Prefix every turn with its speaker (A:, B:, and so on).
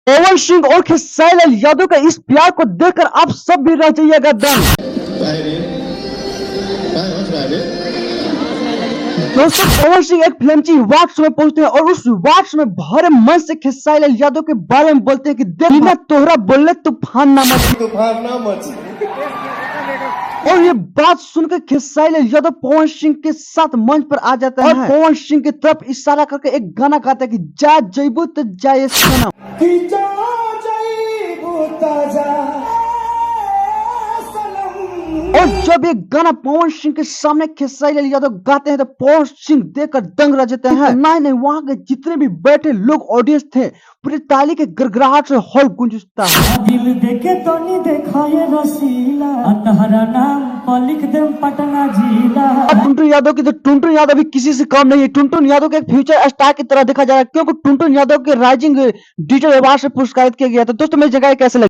A: पवन सिंह और खेसारी लाल यादव का इस प्यार को देखकर आप सब भी रह जाइएगा दंग। दोस्तों पवन सिंह एक फिल्मची वार्ड शो में पहुंचते हैं और उस वार्ड शो में भरे मन से खेसारी लाल यादव के बारे में बोलते हैं कि देखना तोहरा बोले तूफान ना मचे। और ये बात सुनकर खेसारी लाल यादव पवन सिंह के साथ मंच पर आ जाता है और पवन सिंह की तरफ इशारा करके एक गाना गाता है कि जा जइबू तो जाए सनम। और जब ये गाना पवन सिंह के सामने खेसारी लाल यादव गाते हैं तो पवन सिंह देखकर दंग रह जाते हैं। नहीं, वहां के जितने भी बैठे लोग ऑडियंस थे पूरी ताली के गड़गड़ाहट से हॉल गूंज उठता है।
B: दिल देखे तो नहीं देखा ये रसीला, तहरा नाम पर लिख दे पटना जिला।
A: टुनटुन यादव की तो टुनटुन यादव भी किसी से कम नहीं है। टुनटुन यादव के एक फ्यूचर स्टार की तरह देखा जा रहा है क्योंकि टुनटुन यादव के राइजिंग डिजिटल अवार्ड से पुरस्कृत किया गया था। दोस्तों मेरी जगह कैसे लगी?